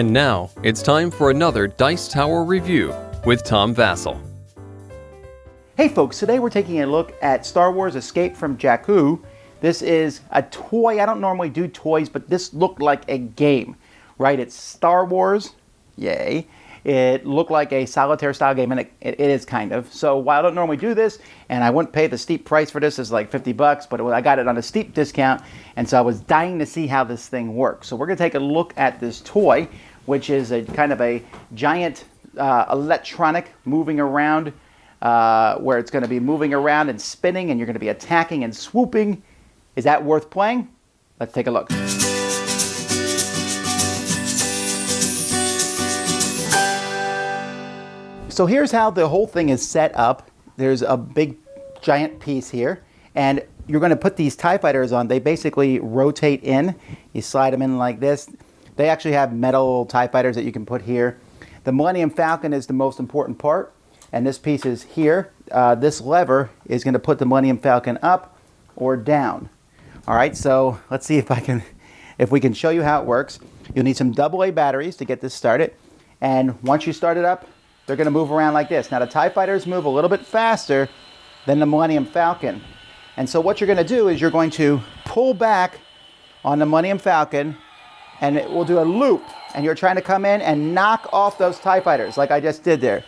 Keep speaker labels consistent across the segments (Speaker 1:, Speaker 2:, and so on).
Speaker 1: And now, it's time for another Dice Tower review with Tom Vasel.
Speaker 2: Hey folks, today we're taking a look at Star Wars Escape from Jakku. This is a toy. I don't normally do toys, but this looked like a game, right? It's Star Wars, yay. It looked like a solitaire style game, and it is kind of. So while I don't normally do this, and I wouldn't pay the steep price for this, it's like $50, but I got it on a steep discount, and so I was dying to see how this thing works. So we're going to take a look at this toy, which is a kind of a giant electronic moving around, where it's going to be moving around and spinning, and you're going to be attacking and swooping. Is that worth playing? Let's take a look. So here's how the whole thing is set up. There's a big giant piece here, and you're going to put these TIE fighters on. They basically rotate in. You slide them in like this. They actually have metal TIE fighters that you can put here. The Millennium Falcon is the most important part, and this piece is here. This lever is going to put the Millennium Falcon up or down. All right, so let's see if we can show you how it works. You'll need some AA batteries to get this started, and once you start it up, they're going to move around like this. Now the TIE fighters move a little bit faster than the Millennium Falcon. And so what you're going to do is you're going to pull back on the Millennium Falcon, and it will do a loop. And you're trying to come in and knock off those TIE fighters like I just did there.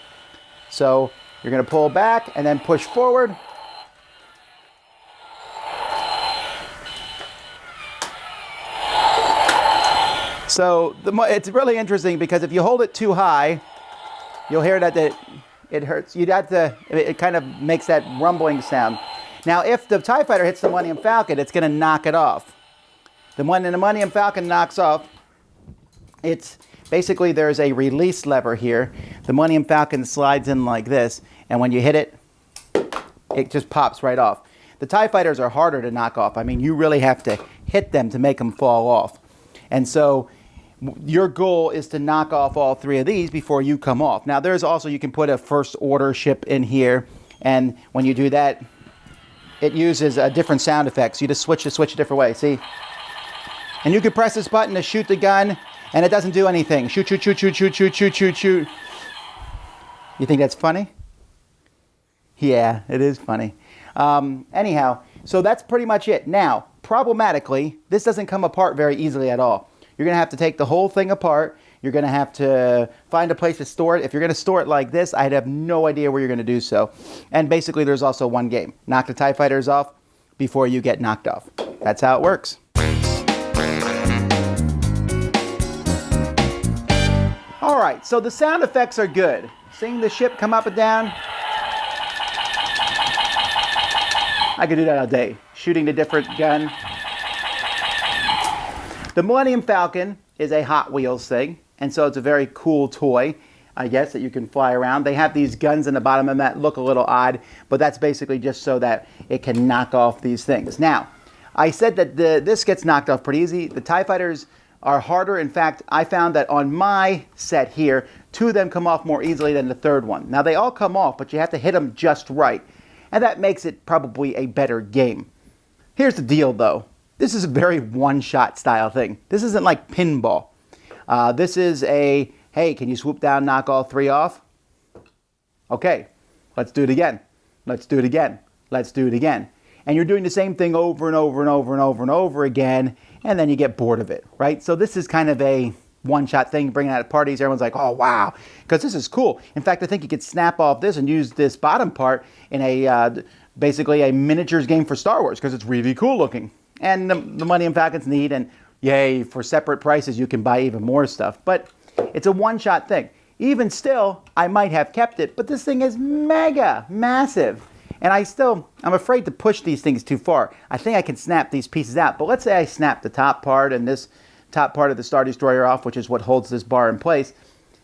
Speaker 2: So you're going to pull back and then push forward. So it's really interesting because if you hold it too high, you'll hear that it hurts. It kind of makes that rumbling sound. Now, if the TIE fighter hits the Millennium Falcon, it's going to knock it off. When the Millennium Falcon knocks off, it's basically there's a release lever here. The Millennium Falcon slides in like this, and when you hit it, it just pops right off. The TIE fighters are harder to knock off. I mean, you really have to hit them to make them fall off. And so your goal is to knock off all three of these before you come off. Now, there's also, you can put a first order ship in here, and when you do that, it uses a different sound effects. You just switch a different way, see? And you can press this button to shoot the gun, and it doesn't do anything. Shoot, shoot, shoot, shoot, shoot, shoot, shoot, shoot, shoot. You think that's funny? Yeah, it is funny. Anyhow, so that's pretty much it. Now, problematically, this doesn't come apart very easily at all. You're going to have to take the whole thing apart. You're going to have to find a place to store it. If you're going to store it like this, I'd have no idea where you're going to do so. And basically, there's also one game. Knock the TIE fighters off before you get knocked off. That's how it works. All right, so the sound effects are good. Seeing the ship come up and down. I could do that all day. Shooting the different gun. The Millennium Falcon is a Hot Wheels thing, and so it's a very cool toy, I guess, that you can fly around. They have these guns in the bottom of that look a little odd, but that's basically just so that it can knock off these things. Now, I said that this gets knocked off pretty easy. The TIE fighters are harder. In fact, I found that on my set here, 2 of them come off more easily than the third one. Now, they all come off, but you have to hit them just right, and that makes it probably a better game. Here's the deal, though. This is a very one-shot style thing. This isn't like pinball. This is a, hey, can you swoop down, knock all 3 off? Okay, let's do it again. Let's do it again. Let's do it again. And you're doing the same thing over and over and over and over and over again, and then you get bored of it, right? So this is kind of a one-shot thing, bringing it out at parties. Everyone's like, oh, wow, because this is cool. In fact, I think you could snap off this and use this bottom part in a basically a miniatures game for Star Wars because it's really cool looking. And the Millennium Falcon's neat, and yay, for separate prices you can buy even more stuff. But it's a one-shot thing. Even still, I might have kept it, but this thing is mega massive. And I'm afraid to push these things too far. I think I can snap these pieces out, but let's say I snap the top part and this top part of the Star Destroyer off, which is what holds this bar in place.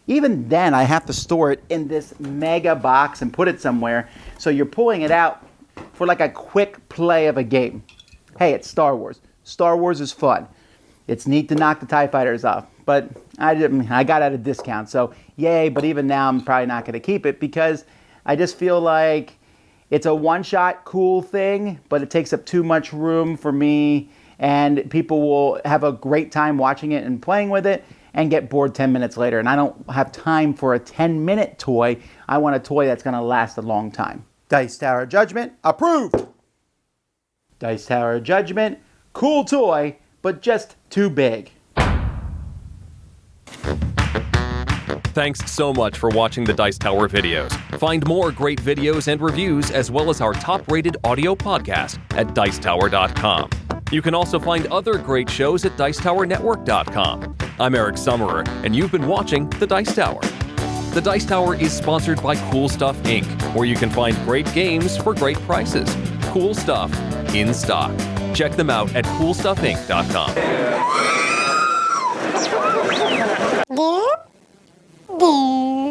Speaker 2: Even then, I have to store it in this mega box and put it somewhere. So you're pulling it out for like a quick play of a game. Hey, it's Star Wars. Star Wars is fun. It's neat to knock the TIE fighters off, but I got at a discount, so yay, but even now I'm probably not going to keep it because I just feel like it's a one-shot cool thing, but it takes up too much room for me, and people will have a great time watching it and playing with it, and get bored 10 minutes later. And I don't have time for a 10-minute toy. I want a toy that's going to last a long time. Dice Tower Judgment, approved. Dice Tower Judgment, cool toy, but just too big.
Speaker 1: Thanks so much for watching the Dice Tower videos. Find more great videos and reviews as well as our top-rated audio podcast at Dicetower.com. You can also find other great shows at Dicetowernetwork.com. I'm Eric Summerer, and you've been watching The Dice Tower. The Dice Tower is sponsored by Cool Stuff Inc., where you can find great games for great prices. Cool stuff in stock. Check them out at CoolStuffInc.com.
Speaker 3: There.